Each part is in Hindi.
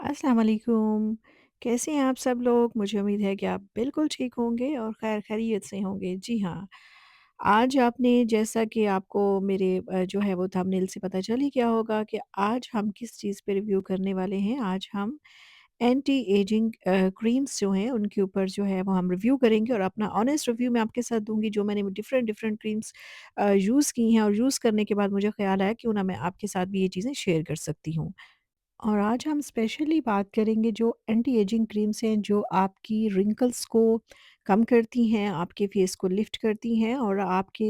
अस्सलाम वालेकुम। कैसे हैं आप सब लोग? मुझे उम्मीद है कि आप बिल्कुल ठीक होंगे और खैरियत से होंगे। जी हाँ, आज आपने जैसा कि आपको मेरे जो है वो थंबनेल से पता चल ही गया होगा कि आज हम किस चीज़ पे रिव्यू करने वाले हैं। आज हम एंटी एजिंग क्रीम्स जो हैं उनके ऊपर जो है वो हम रिव्यू करेंगे और अपना ऑनेस्ट रिव्यू मैं आपके साथ दूँगी जो मैंने डिफरेंट डिफरेंट क्रीम्स यूज़ की हैं और यूज़ करने के बाद मुझे ख़्याल आया क्यों ना मैं आपके साथ भी ये चीज़ें शेयर कर सकती हूँ। और आज हम स्पेशली बात करेंगे जो एंटी एजिंग क्रीम्स हैं जो आपकी रिंकल्स को कम करती हैं, आपके फेस को लिफ्ट करती हैं और आपके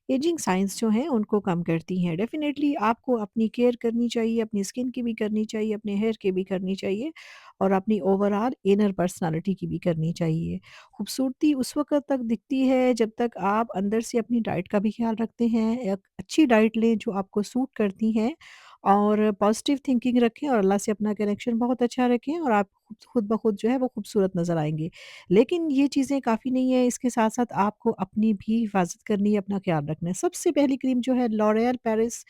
एजिंग साइंस जो हैं उनको कम करती हैं। डेफ़िनेटली आपको अपनी केयर करनी चाहिए, अपनी स्किन की भी करनी चाहिए, अपने हेयर की भी करनी चाहिए और अपनी ओवरऑल इनर पर्सनैलिटी की भी करनी चाहिए। खूबसूरती उस वक़्त तक दिखती है जब तक आप अंदर से अपनी डाइट का भी ख़्याल रखते हैं, एक अच्छी डाइट लें जो आपको सूट करती हैं और पॉजिटिव थिंकिंग रखें और अल्लाह से अपना कनेक्शन बहुत अच्छा रखें और आप खुद ब खुद जो है वो खूबसूरत नज़र आएँगे। लेकिन ये चीज़ें काफ़ी नहीं है, इसके साथ-साथ आपको अपनी भी हिफ़ाज़त करनी है, अपना ख़्याल रखना है। सबसे पहली क्रीम जो है लॉरियल पेरिस।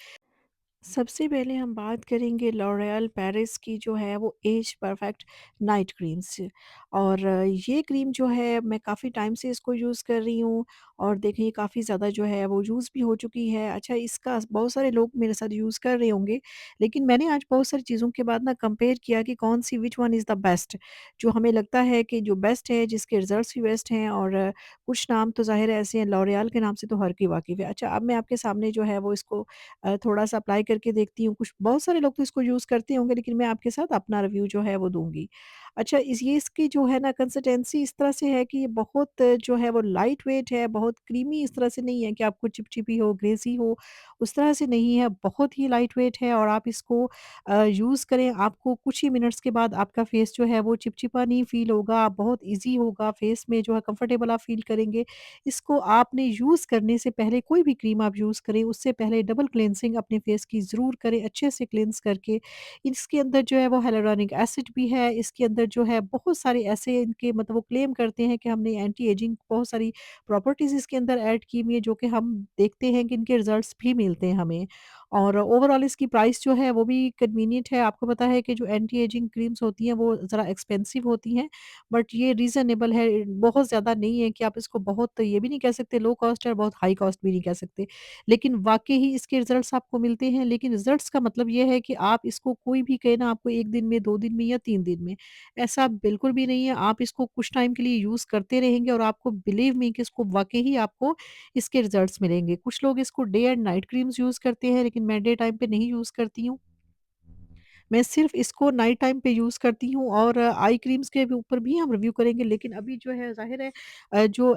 सबसे पहले हम बात करेंगे लॉरियल पेरिस की जो है वो एज परफेक्ट नाइट क्रीम से। और ये क्रीम जो है मैं काफ़ी टाइम से इसको यूज़ कर रही हूँ और देखिए काफ़ी ज़्यादा जो है वो यूज़ भी हो चुकी है। अच्छा, इसका बहुत सारे लोग मेरे साथ यूज़ कर रहे होंगे, लेकिन मैंने आज बहुत सारी चीज़ों के बाद ना कंपेयर किया कि कौन सी which one is the best, जो हमें लगता है कि जो बेस्ट है, जिसके रिजल्ट्स भी बेस्ट हैं। और कुछ नाम तो ज़ाहिर है ऐसे हैं, लॉरियल के नाम से तो हर कोई वाकिफ़ है। अच्छा, अब मैं आपके सामने जो है वो इसको थोड़ा-सा अप्लाई करके देखती हूँ। कुछ बहुत सारे लोग तो इसको यूज़ करते होंगे, लेकिन मैं आपके साथ अपना रिव्यू जो है वो दूँगी। अच्छा, इसकी जो है ना कंसिस्टेंसी इस तरह से है कि ये बहुत जो है वो लाइट वेट है, बहुत क्रीमी इस तरह से नहीं है कि आपको चिपचिपी हो, ग्रेज़ी हो, उस तरह से नहीं है, बहुत ही लाइट वेट है। और आप इसको यूज़ करें, आपको कुछ ही मिनट्स के बाद आपका फेस जो है वो चिपचिपा नहीं फ़ील होगा, बहुत ईज़ी होगा, फेस में जो है कंफर्टेबल आप फ़ील करेंगे। इसको आपने यूज़ करने से पहले, कोई भी क्रीम आप यूज़ करें उससे पहले डबल क्लींजिंग अपने फेस की ज़रूर करें, अच्छे से क्लींस करके। इसके अंदर जो है वो hyaluronic एसिड भी है, इसके अंदर जो है बहुत सारे ऐसे इनके मतलब वो क्लेम करते हैं कि हमने एंटी एजिंग बहुत सारी प्रॉपर्टीज़ इसके अंदर ऐड की हुई है, जो कि हम देखते हैं कि इनके रिज़ल्ट्स भी मिलते हैं हमें। और ओवरऑल इसकी प्राइस जो है वो भी कन्वीनिएंट है। आपको पता है कि जो एंटी एजिंग क्रीम्स होती हैं वो ज़रा एक्सपेंसिव होती हैं, बट ये रीज़नेबल है, बहुत ज़्यादा नहीं है कि आप इसको बहुत ये भी नहीं कह सकते लो कॉस्ट है, बहुत हाई कॉस्ट भी नहीं कह सकते। लेकिन वाक़ई ही इसके रिज़ल्ट्स आपको मिलते हैं, लेकिन रिज़ल्ट्स का मतलब ये है कि आप इसको कोई भी कहे ना आपको 1 दिन में, 2 दिन में या 3 दिन में, ऐसा बिल्कुल भी नहीं है। आप इसको कुछ टाइम के लिए यूज़ करते रहेंगे और आपको बिलीव मी कि इसको वाक़ई ही आपको इसके रिज़ल्ट्स मिलेंगे। कुछ लोग इसको day and night creams use करते हैं, लेकिन मैं डे टाइम पे नहीं यूज़ करती हूँ। मैं सिर्फ़ इसको नाइट टाइम पे यूज़ करती हूँ और आई क्रीम्स के भी ऊपर भी हम रिव्यू करेंगे, लेकिन अभी जो है ज़ाहिर है जो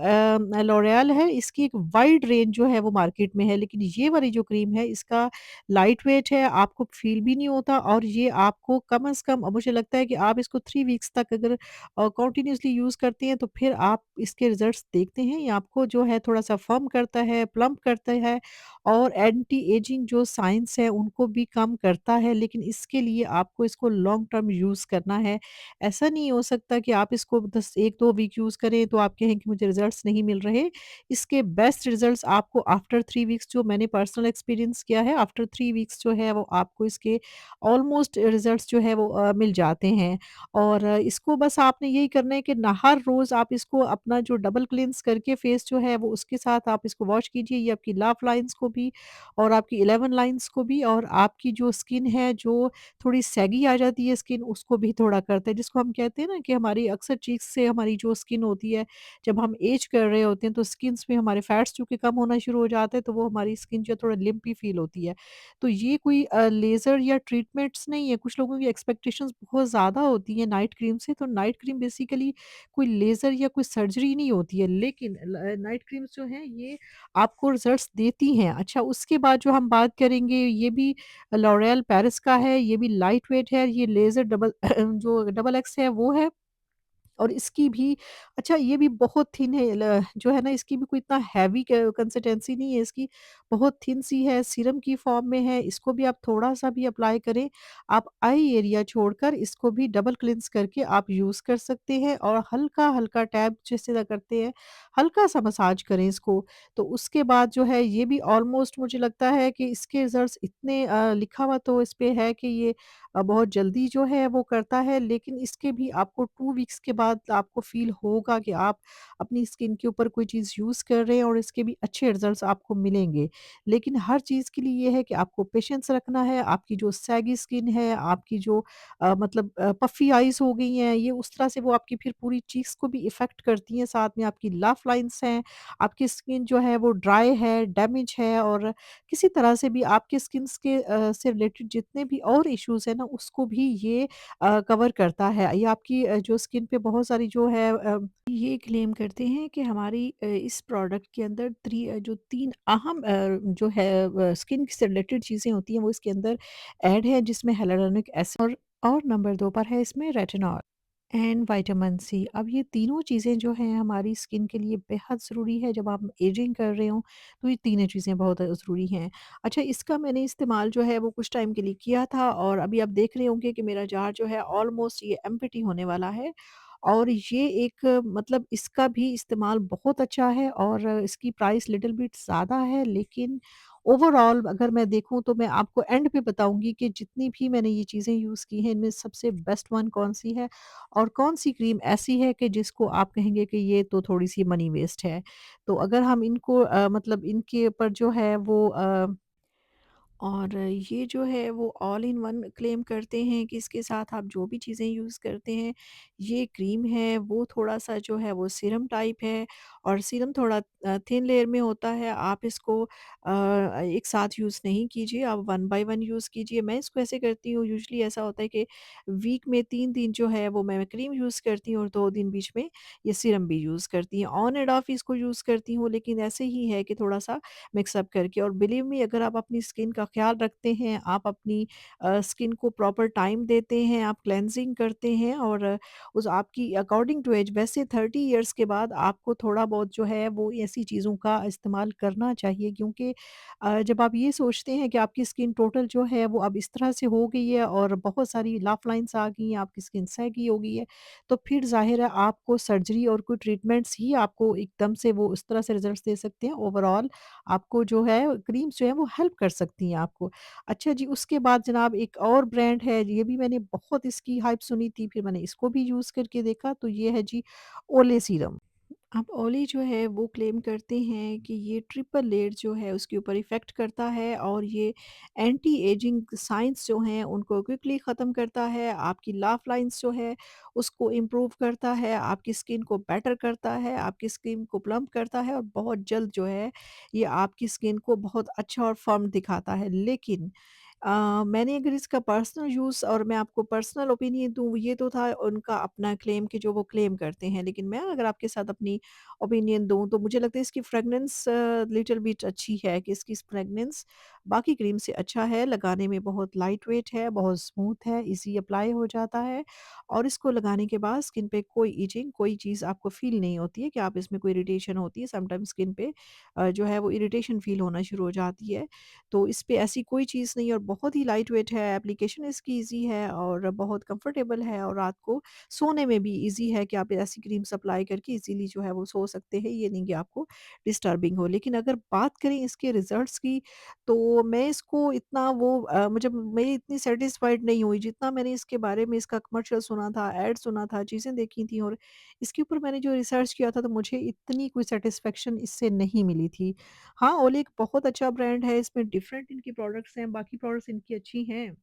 लॉरियल है इसकी एक वाइड रेंज जो है वो मार्केट में है, लेकिन ये वाली जो क्रीम है इसका लाइट वेट है, आपको फ़ील भी नहीं होता और ये आपको कम से कम मुझे लगता है कि आप इसको 3 वीक्स तक अगर कंटिन्यूअसली यूज़ करते हैं तो फिर आप इसके रिज़ल्ट्स देखते हैं, ये आपको जो है थोड़ा-सा फ़र्म करता है, प्लम्प करता है और एंटी एजिंग जो साइंस है उनको भी कम करता है, लेकिन इसके लिए आपको इसको लॉन्ग टर्म यूज़ करना है। ऐसा नहीं हो सकता कि आप इसको 1-2 वीक यूज़ करें तो आप कहें कि मुझे रिज़ल्ट्स नहीं मिल रहे। इसके बेस्ट रिज़ल्ट्स आपको आफ्टर 3 वीक्स, जो मैंने पर्सनल एक्सपीरियंस किया है, आफ्टर 3 वीक्स जो है वो आपको इसके ऑलमोस्ट रिज़ल्ट्स जो है वो मिल जाते हैं। और इसको बस आपने यही करना है कि ना हर रोज़ आप इसको अपना जो डबल क्लींस करके फेस जो है वो उसके साथ आप इसको वॉश कीजिए। ये आपकी लाफ लाइन्स को भी और आपकी 11 लाइन्स को भी और आपकी जो स्किन है, जो थोड़ी सैगी आ जाती है स्किन, उसको भी थोड़ा करता है। जिसको हम कहते हैं ना कि हमारी अक्सर चीक्स से हमारी जो स्किन होती है, जब हम एज कर रहे होते हैं तो स्किन्स में हमारे फैट्स चूँकि कम होना शुरू हो जाते हैं, तो वो हमारी स्किन जो है थोड़ा लिम्पी फ़ील होती है। तो ये कोई लेज़र या ट्रीटमेंट्स नहीं है। कुछ लोगों की एक्सपेक्टेशंस बहुत ज़्यादा होती हैं नाइट क्रीम से, तो नाइट क्रीम बेसिकली कोई लेज़र या कोई सर्जरी नहीं होती है। लेकिन नाइट क्रीम्स जो हैं ये आपको रिज़ल्ट्स देती हैं। अच्छा, उसके बाद जो हम बात करेंगे ये भी लॉरियल पेरिस का है, ये भी लाइट वेट है, ये लेज़र डबल जो डबल एक्स है वो है। और इसकी भी अच्छा, ये भी बहुत थिन है, जो है ना इसकी भी कोई इतना हैवी कंसिस्टेंसी नहीं है इसकी, बहुत थिन सी है, सीरम की फॉर्म में है। इसको भी आप थोड़ा-सा भी अप्लाई करें, आप आई एरिया छोड़कर इसको भी डबल क्लींस करके आप यूज़ कर सकते हैं और हल्का-हल्का टैब जिस तरह करते हैं, हल्का-सा मसाज करें इसको। तो उसके बाद जो है ये भी ऑलमोस्ट मुझे लगता है कि इसके रिज़ल्ट्स इतने लिखा हुआ तो इस पे है कि ये बहुत जल्दी जो है वो करता है, लेकिन इसके भी आपको 2 वीक्स के बाद आपको फ़ील होगा कि आप अपनी स्किन के ऊपर कोई चीज़ यूज़ कर रहे हैं और इसके भी अच्छे रिज़ल्ट्स आपको मिलेंगे। लेकिन हर चीज़ के लिए ये है कि आपको पेशेंस रखना है, आपकी जो सैगी स्किन है, आपकी जो मतलब पफ़ी आइज़ हो गई हैं, ये उस तरह से वो आपकी फिर पूरी चीक्स को भी इफ़ेक्ट करती हैं, साथ में आपकी लफ लाइन्स हैं, आपकी स्किन जो है वो ड्राई है, डैमेज है और किसी तरह से भी आपके स्किन्स के से रिलेटेड जितने भी और इश्यूज़ हैं ना, उसको भी ये कवर करता है। ये आपकी जो स्किन पे बहुत सारी जो है ये क्लेम करते हैं कि हमारी इस प्रोडक्ट के अंदर जो 3 अहम जो है स्किन से रिलेटेड चीज़ें होती हैं वो इसके अंदर ऐड है, जिसमें हियालुरोनिक एसिड और नंबर 2 पर है इसमें रेटिनॉल एंड विटामिन सी। अब ये तीनों चीज़ें जो हैं हमारी स्किन के लिए बेहद ज़रूरी है, जब आप एजिंग कर रहे हो तो ये तीनों चीज़ें बहुत ज़रूरी हैं। अच्छा, इसका मैंने इस्तेमाल जो है वो कुछ टाइम के लिए किया था और अभी आप देख रहे होंगे कि मेरा जार जो है ऑलमोस्ट ये एम्प्टी होने वाला है और ये एक मतलब इसका भी इस्तेमाल बहुत अच्छा है और इसकी प्राइस लिटिल बिट ज़्यादा है, लेकिन ओवरऑल अगर मैं देखूँ तो मैं आपको एंड पे बताऊँगी कि जितनी भी मैंने ये चीज़ें यूज़ की हैं इनमें सबसे बेस्ट वन कौन-सी है और कौन-सी क्रीम ऐसी है कि जिसको आप कहेंगे कि ये तो थोड़ी-सी मनी वेस्ट है। तो अगर हम इनको मतलब इनके ऊपर जो है वो और ये जो है वो ऑल इन वन क्लेम करते हैं कि इसके साथ आप जो भी चीज़ें यूज़ करते हैं, ये क्रीम है वो थोड़ा-सा जो है वो सीरम टाइप है और सीरम थोड़ा थिन लेयर में होता है। आप इसको एक साथ यूज़ नहीं कीजिए, आप वन बाय वन यूज़ कीजिए। मैं इसको ऐसे करती हूँ, यूजुअली ऐसा होता है कि वीक में 3 दिन जो है वो मैं क्रीम यूज़ करती हूँ और 2 दिन बीच में ये सीरम भी यूज़ करती हूँ। ऑन एंड ऑफ इसको यूज़ करती हूँ, लेकिन ऐसे ही है कि थोड़ा-सा मिक्स अप करके और बिलीव मी अगर आप अपनी स्किन का ख़्याल रखते हैं, आप अपनी स्किन को प्रॉपर टाइम देते हैं, आप क्लेंजिंग करते हैं और उस आपकी अकॉर्डिंग टू ऐज वैसे 30 इयर्स के बाद आपको थोड़ा बहुत जो है वो ऐसी चीज़ों का इस्तेमाल करना चाहिए, क्योंकि जब आप ये सोचते हैं कि आपकी स्किन टोटल जो है वो अब इस तरह से हो गई है और बहुत सारी लाफ लाइन्स आ गई हैं, आपकी स्किन सैगी हो गई है, तो फिर ज़ाहिर है आपको सर्जरी और कोई ट्रीटमेंट्स ही आपको एकदम से वो उस तरह से रिज़ल्ट्स दे सकते हैं। ओवरऑल आपको जो है क्रीम्स जो है वो हेल्प कर सकती हैं आपको। अच्छा जी, उसके बाद जनाब एक और ब्रांड है, ये भी मैंने बहुत इसकी हाइप सुनी थी, फिर मैंने इसको भी यूज़ करके देखा, तो ये है जी ओले सीरम। अब ओले जो है वो क्लेम करते हैं कि ये ट्रिपल लेयर जो है उसके ऊपर इफ़ेक्ट करता है और ये एंटी एजिंग साइंस जो हैं उनको क्विकली ख़त्म करता है, आपकी लाफ लाइन्स जो है उसको इम्प्रूव करता है, आपकी स्किन को बेटर करता है, आपकी स्किन को प्लम्प करता है और बहुत जल्द जो है ये आपकी स्किन को बहुत अच्छा और फर्म दिखाता है। लेकिन मैंने अगर इसका पर्सनल यूज़ और मैं आपको पर्सनल ओपिनियन दूँ, ये तो था उनका अपना क्लेम कि जो वो क्लेम करते हैं। लेकिन मैं अगर आपके साथ अपनी ओपिनियन दूँ तो मुझे लगता है इसकी फ्रेगनेंस लिटिल बिट अच्छी है, कि इसकी फ्रेगनेंस बाकी क्रीम से अच्छा है, लगाने में बहुत लाइट वेट है, बहुत स्मूथ है, ईज़ी अप्लाई हो जाता है और इसको लगाने के बाद स्किन पे कोई इचिंग, कोई चीज़ आपको फ़ील नहीं होती है कि आप इसमें कोई इरिटेशन होती है। समटाइम्स स्किन पे जो है वो इरिटेशन फ़ील होना शुरू हो जाती है। तो इस पे ऐसी कोई चीज़ नहीं है और बहुत ही लाइट वेट है, एप्लीकेशन इसकी ईज़ी है और बहुत कंफर्टेबल है और रात को सोने में भी ईज़ी है कि आप ऐसी क्रीम्स अप्लाई करके इज़ीली जो है वो सो सकते हैं, ये नहीं कि आपको डिस्टर्बिंग हो। लेकिन अगर बात करें इसके रिज़ल्ट्स की, तो मैं इसको इतना वो मुझे मैं इतनी सैटिस्फाइड नहीं हुई जितना मैंने इसके बारे में इसका कमर्शियल सुना था, ऐड सुना था, चीज़ें देखी थी और इसके ऊपर मैंने जो रिसर्च किया था, तो मुझे इतनी कोई सैटिस्फैक्शन इससे नहीं मिली थी। हाँ, ओले एक बहुत अच्छा ब्रांड है, इसमें डिफरेंट इनकी प्रोडक्ट्स हैं, बाकी प्रोडक्ट्स इनकी अच्छी हैं।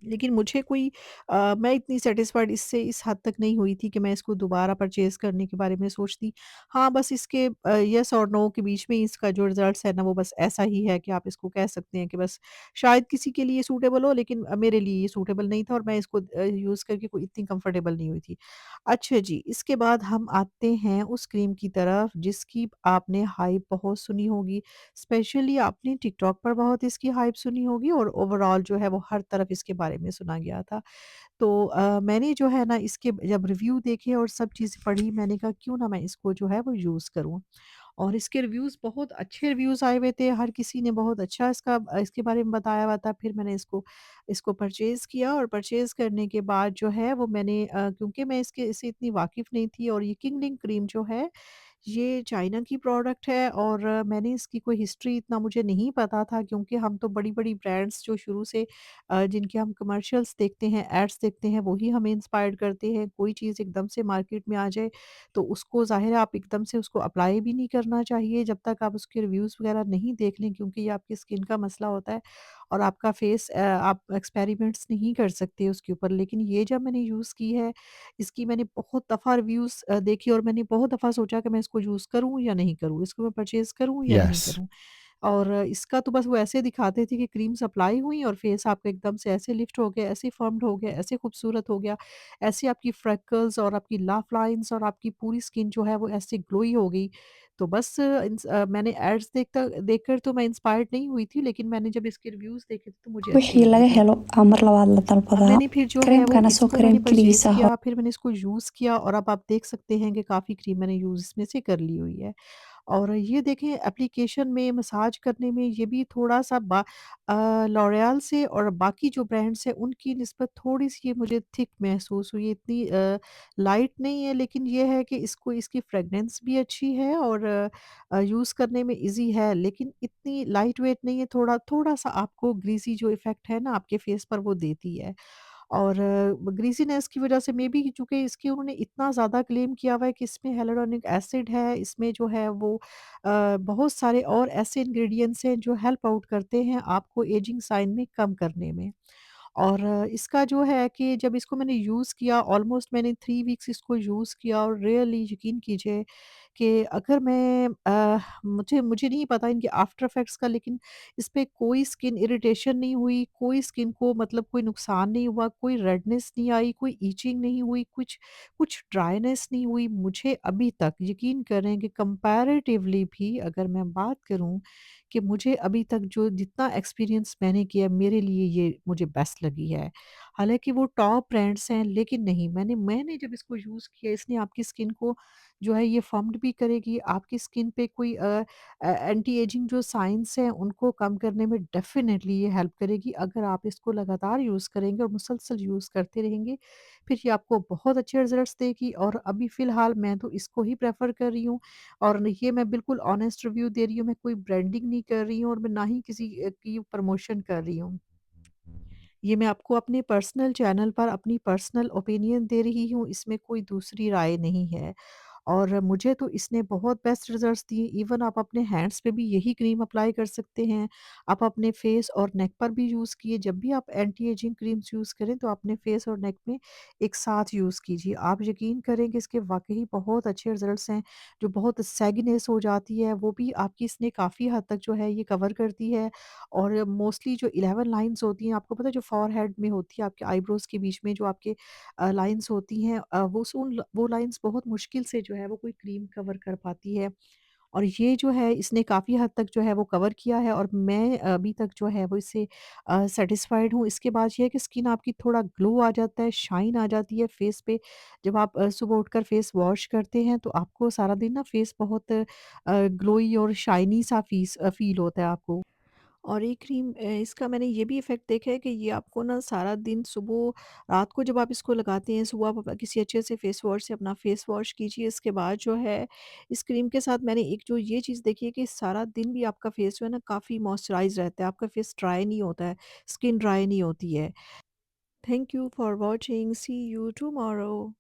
लेकिन मुझे कोई मैं इतनी सैटिस्फाइड इससे इस हद तक नहीं हुई थी कि मैं इसको दोबारा परचेज़ करने के बारे में सोचती। हाँ, बस इसके येस और नो के बीच में इसका जो रिज़ल्ट्स है ना, वो बस ऐसा ही है कि आप इसको कह सकते हैं कि बस शायद किसी के लिए सूटेबल हो, लेकिन मेरे लिए ये सूटेबल नहीं था और मैं इसको यूज़ करके कोई इतनी कंफर्टेबल नहीं हुई थी। अच्छा जी, इसके बाद हम आते हैं उस क्रीम की तरफ जिसकी आपने हाइप बहुत सुनी होगी। स्पेशली आपने टिकटॉक पर बहुत इसकी हाइप सुनी होगी और ओवरऑल जो है वो हर तरफ इसके बारे में सुना गया था। तो मैंने जो है ना इसके जब रिव्यू देखे और सब चीज़ें पढ़ी, मैंने कहा क्यों ना मैं इसको जो है वो यूज़ करूँ। और इसके रिव्यूज़ बहुत अच्छे रिव्यूज़ आए हुए थे, हर किसी ने बहुत अच्छा इसके बारे में बताया हुआ था। फिर मैंने इसको इसको परचेज़ किया और परचेज़ करने के बाद जो है वो मैंने क्योंकि मैं इससे इतनी वाकिफ़ नहीं थी और ये किंगलिंग क्रीम जो है ये चाइना की प्रोडक्ट है और मैंने इसकी कोई हिस्ट्री इतना मुझे नहीं पता था क्योंकि हम तो बड़ी-बड़ी ब्रांड्स जो शुरू से जिनके हम कमर्शियल्स देखते हैं, एड्स देखते हैं, वही हमें इंस्पायर्ड करते हैं। कोई चीज़ एकदम से मार्केट में आ जाए, तो उसको ज़ाहिर है आप एकदम से उसको अप्लाई भी नहीं करना चाहिए जब तक आप उसके रिव्यूज़ वगैरह नहीं देख लें क्योंकि ये आपकी स्किन का मसला होता है और आपका फेस आप एक्सपेरिमेंट्स नहीं कर सकते उसके ऊपर। लेकिन ये जब मैंने यूज़ की है, इसकी मैंने बहुत दफ़ा रिव्यूज़ देखी और मैंने बहुत दफ़ा सोचा कि मैं इसको यूज़ करूँ या नहीं करूँ? इसको मैं परचेज़ करूँ या नहीं Yes. करूँ? और इसका तो बस वो ऐसे दिखाते थे कि क्रीम्स अप्लाई हुई और फेस आपका एकदम से ऐसे लिफ्ट हो गया, ऐसे फर्म्ड हो गया, ऐसे खूबसूरत हो गया, ऐसे आपकी फ्रेकल्स और आपकी लाफ लाइन्स और आपकी पूरी स्किन जो है वो ऐसे ग्लोई हो गई। तो बस मैंने एड्स देखकर तो मैं इंस्पायर्ड नहीं हुई थी, लेकिन मैंने जब इसके रिव्यूज़ देखे थे तो मुझे अच्छी Wixii लगी laga थी। helo aa mar labaad la अब dalbadaa. मैंने फिर जो है वो Kareemkana soo इसको मैंने परचेज़ kareemkiisa किया, फिर मैंने इसको यूज़ किया और अब आप देख सकते हैं कि काफ़ी क्रीम मैंने यूज़ इसमें से कर ली हुई है। और ये देखें एप्लीकेशन में, मसाज करने में ये भी थोड़ा-सा लॉरियल से और बाकी जो ब्रांड्स हैं उनकी निस्बत थोड़ी-सी ये मुझे थिक महसूस हुई, इतनी लाइट नहीं है लेकिन ये है कि इसको इसकी फ्रेग्रेंस भी अच्छी है और यूज़ करने में ईज़ी है, लेकिन इतनी लाइट वेट नहीं है, थोड़ा-सा आपको ग्रीज़ी जो इफ़ेक्ट है ना आपके फेस पर वो देती है। और ग्रीज़ीनेस की वज़ह से मेबी चूँकि इसकी उन्होंने इतना ज़्यादा क्लेम किया हुआ है कि इसमें हियालुरोनिक एसिड है, इसमें जो है वो बहुत सारे और ऐसे इंग्रीडिएंट्स हैं जो हेल्प आउट करते हैं आपको एजिंग साइन में कम करने में। और इसका जो है कि जब इसको मैंने यूज़ किया ऑलमोस्ट मैंने 3 वीक्स इसको यूज़ किया और रियली यकीन कीजिए कि अगर मैं मुझे मुझे नहीं पता इनके आफ्टर इफ़ेक्ट्स का, लेकिन इस पे कोई स्किन इरिटेशन नहीं हुई, कोई स्किन को मतलब कोई नुकसान नहीं हुआ, कोई रेडनेस नहीं आई, कोई इचिंग नहीं हुई, कुछ कुछ ड्राइनेस नहीं हुई। मुझे अभी तक यकीन करें कि कंपैरेटिवली भी अगर मैं बात करूँ कि मुझे अभी तक जो जितना एक्सपीरियंस मैंने किया मेरे लिए ये मुझे बेस्ट लगी है। हालाँकि वो टॉप ब्रांड्स हैं लेकिन नहीं, मैंने मैंने जब इसको यूज़ किया इसने आपकी स्किन को जो है ये फर्म्ड भी करेगी, आपकी स्किन पे कोई एंटी एजिंग जो साइन्स हैं उनको कम करने में डेफ़िनेटली ये हेल्प करेगी। अगर आप इसको लगातार यूज़ करेंगे और मुसलसल यूज़ करते रहेंगे, फिर ये आपको बहुत अच्छे रिज़ल्ट्स देगी और अभी फ़िलहाल मैं तो इसको ही प्रेफ़र कर रही हूँ। और ये मैं बिल्कुल ऑनेस्ट रिव्यू दे रही हूँ, मैं कोई ब्रांडिंग नहीं कर रही हूँ और मैं ना ही किसी की प्रमोशन कर रही हूँ। ये मैं आपको अपने पर्सनल चैनल पर अपनी पर्सनल ओपिनियन दे रही हूँ, इसमें कोई दूसरी राय नहीं है। और मुझे तो इसने बहुत बेस्ट रिज़ल्ट्स दिए, इवन आप अपने हैंड्स पे भी यही क्रीम अप्लाई कर सकते हैं। आप अपने फेस और नेक पर भी यूज़ किए, जब भी आप एंटी एजिंग क्रीम्स यूज़ करें तो अपने फेस और नेक में एक साथ यूज़ कीजिए। आप यकीन करें कि इसके वाक़ई बहुत अच्छे रिज़ल्ट्स हैं, जो बहुत सैगीनेस हो जाती है वो भी आपकी इसने काफ़ी हद तक जो है ये कवर करती है। और मोस्टली जो 11 लाइन्स होती हैं, आपको पता है जो फ़ॉरहेड में होती है, आपके आईब्रोज़ के बीच में जो आपके लाइन्स होती हैं, वो लाइन्स बहुत मुश्किल से जो है वो कोई क्रीम कवर कर पाती है। और ये जो है इसने काफ़ी हद तक जो है वो कवर किया है और मैं अभी तक जो है वो इससे सैटिस्फाइड हूँ। इसके बाद ये है कि स्किन आपकी थोड़ा ग्लो आ जाता है, शाइन आ जाती है फेस पे। जब आप सुबह उठकर फेस वॉश करते हैं तो आपको सारा दिन ना फेस बहुत ग्लोई और शाइनी सा फ़ील होता है आपको। और एक क्रीम इसका मैंने ये भी इफ़ेक्ट देखा है कि ये आपको ना सारा दिन सुबह रात को जब आप इसको लगाते हैं, सुबह आप किसी अच्छे से फेस वॉश से अपना फेस वॉश कीजिए। इसके बाद जो है इस क्रीम के साथ मैंने एक जो ये चीज़ देखी है कि सारा दिन भी आपका फेस जो है ना काफ़ी मॉइस्चराइज़ रहता है, आपका फेस ड्राई नहीं होता है, स्किन ड्राई नहीं होती है। Thank you for watching, see you tomorrow.